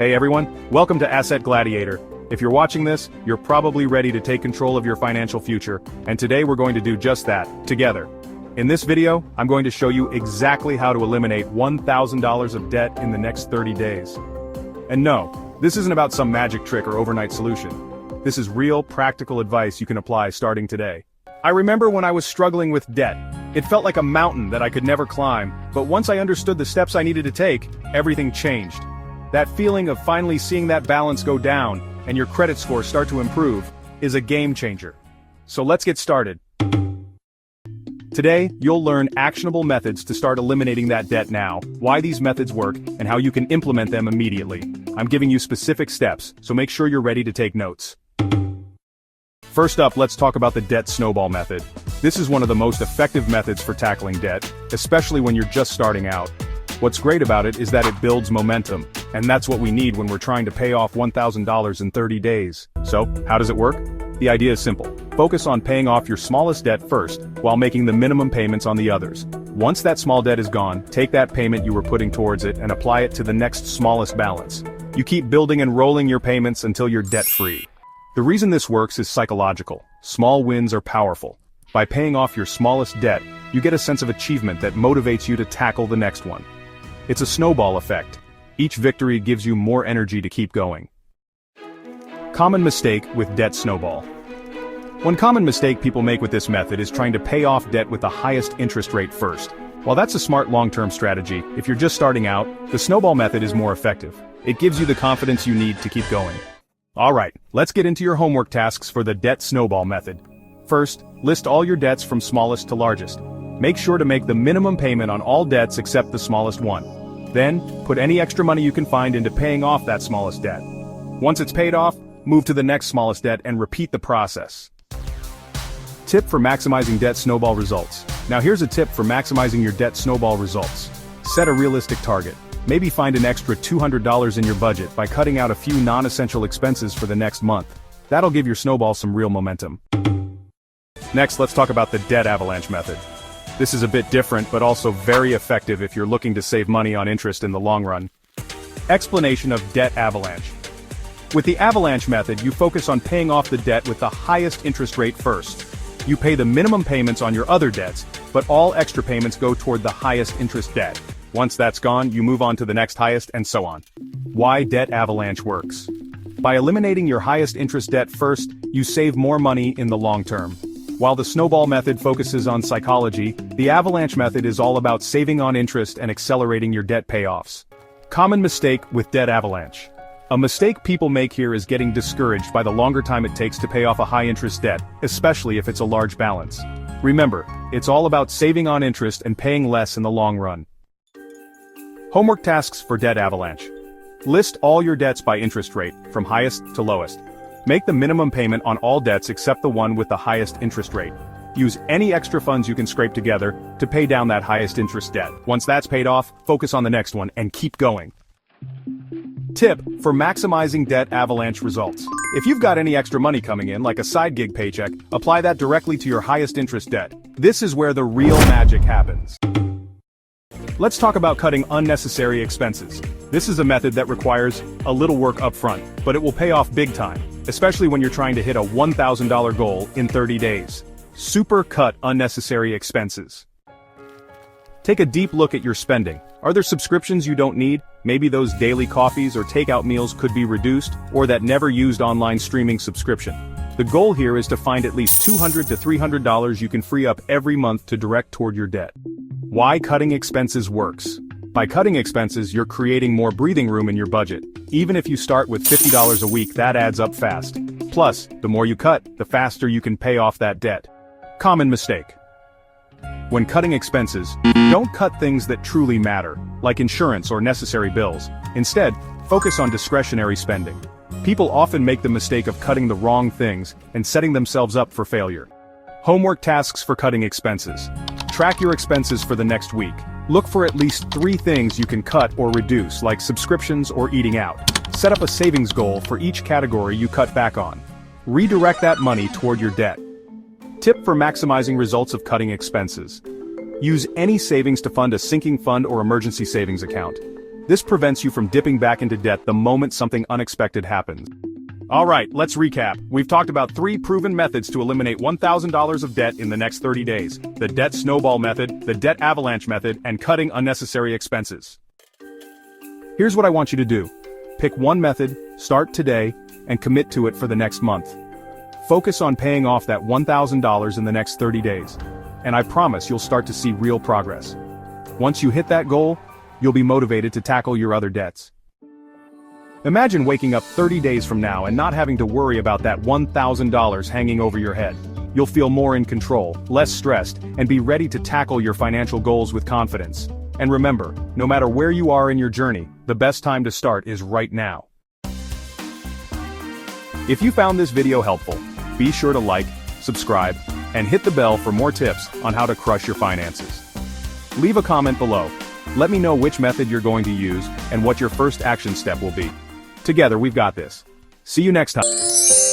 Hey everyone, welcome to Asset Gladiator. If you're watching this, you're probably ready to take control of your financial future, and today we're going to do just that, together. In this video, I'm going to show you exactly how to eliminate $1,000 of debt in the next 30 days. And no, this isn't about some magic trick or overnight solution. This is real, practical advice you can apply starting today. I remember when I was struggling with debt. It felt like a mountain that I could never climb, but once I understood the steps I needed to take, everything changed. That feeling of finally seeing that balance go down, and your credit score start to improve, is a game changer. So let's get started. Today, you'll learn actionable methods to start eliminating that debt now, why these methods work, and how you can implement them immediately. I'm giving you specific steps, so make sure you're ready to take notes. First up, let's talk about the Debt Snowball Method. This is one of the most effective methods for tackling debt, especially when you're just starting out. What's great about it is that it builds momentum, and that's what we need when we're trying to pay off $1,000 in 30 days. So, how does it work? The idea is simple. Focus on paying off your smallest debt first, while making the minimum payments on the others. Once that small debt is gone, take that payment you were putting towards it and apply it to the next smallest balance. You keep building and rolling your payments until you're debt-free. The reason this works is psychological. Small wins are powerful. By paying off your smallest debt, you get a sense of achievement that motivates you to tackle the next one. It's a snowball effect. Each victory gives you more energy to keep going. Common mistake with Debt Snowball. One common mistake people make with this method is trying to pay off debt with the highest interest rate first. While that's a smart long-term strategy, if you're just starting out, the snowball method is more effective. It gives you the confidence you need to keep going. Alright, let's get into your homework tasks for the Debt Snowball Method. First, list all your debts from smallest to largest. Make sure to make the minimum payment on all debts except the smallest one. Then, put any extra money you can find into paying off that smallest debt. Once it's paid off, move to the next smallest debt and repeat the process. Tip for maximizing debt snowball results. Now here's a tip for maximizing your debt snowball results. Set a realistic target. Maybe find an extra $200 in your budget by cutting out a few non-essential expenses for the next month. That'll give your snowball some real momentum. Next, let's talk about the Debt Avalanche Method. This is a bit different but also very effective if you're looking to save money on interest in the long run. Explanation of Debt Avalanche. With the Avalanche Method, you focus on paying off the debt with the highest interest rate first. You pay the minimum payments on your other debts, but all extra payments go toward the highest interest debt. Once that's gone, you move on to the next highest, and so on. Why Debt Avalanche works. By eliminating your highest interest debt first, you save more money in the long term. While the Snowball Method focuses on psychology, the Avalanche Method is all about saving on interest and accelerating your debt payoffs. Common mistake with Debt Avalanche. A mistake people make here is getting discouraged by the longer time it takes to pay off a high-interest debt, especially if it's a large balance. Remember, it's all about saving on interest and paying less in the long run. Homework tasks for Debt Avalanche. List all your debts by interest rate, from highest to lowest. Make the minimum payment on all debts except the one with the highest interest rate. Use any extra funds you can scrape together to pay down that highest interest debt. Once that's paid off, focus on the next one and keep going. Tip for maximizing debt avalanche results. If you've got any extra money coming in, like a side gig paycheck, apply that directly to your highest interest debt. This is where the real magic happens. Let's talk about cutting unnecessary expenses. This is a method that requires a little work up front, but it will pay off big time, especially when you're trying to hit a $1,000 goal in 30 days. Super cut unnecessary expenses. Take a deep look at your spending. Are there subscriptions you don't need? Maybe those daily coffees or takeout meals could be reduced, or that never-used online streaming subscription. The goal here is to find at least $200 to $300 you can free up every month to direct toward your debt. Why cutting expenses works. By cutting expenses, you're creating more breathing room in your budget. Even if you start with $50 a week, that adds up fast. Plus, the more you cut, the faster you can pay off that debt. Common mistake. When cutting expenses, don't cut things that truly matter, like insurance or necessary bills. Instead, focus on discretionary spending. People often make the mistake of cutting the wrong things and setting themselves up for failure. Homework tasks for cutting expenses. Track your expenses for the next week. Look for at least 3 things you can cut or reduce, like subscriptions or eating out. Set up a savings goal for each category you cut back on. Redirect that money toward your debt. Tip for maximizing results of cutting expenses. Use any savings to fund a sinking fund or emergency savings account. This prevents you from dipping back into debt the moment something unexpected happens. Alright, let's recap. We've talked about 3 proven methods to eliminate $1,000 of debt in the next 30 days. The Debt Snowball Method, the Debt Avalanche Method, and cutting unnecessary expenses. Here's what I want you to do. Pick one method, start today, and commit to it for the next month. Focus on paying off that $1,000 in the next 30 days. And I promise you'll start to see real progress. Once you hit that goal, you'll be motivated to tackle your other debts. Imagine waking up 30 days from now and not having to worry about that $1,000 hanging over your head. You'll feel more in control, less stressed, and be ready to tackle your financial goals with confidence. And remember, no matter where you are in your journey, the best time to start is right now. If you found this video helpful, be sure to like, subscribe, and hit the bell for more tips on how to crush your finances. Leave a comment below. Let me know which method you're going to use and what your first action step will be. Together we've got this. See you next time.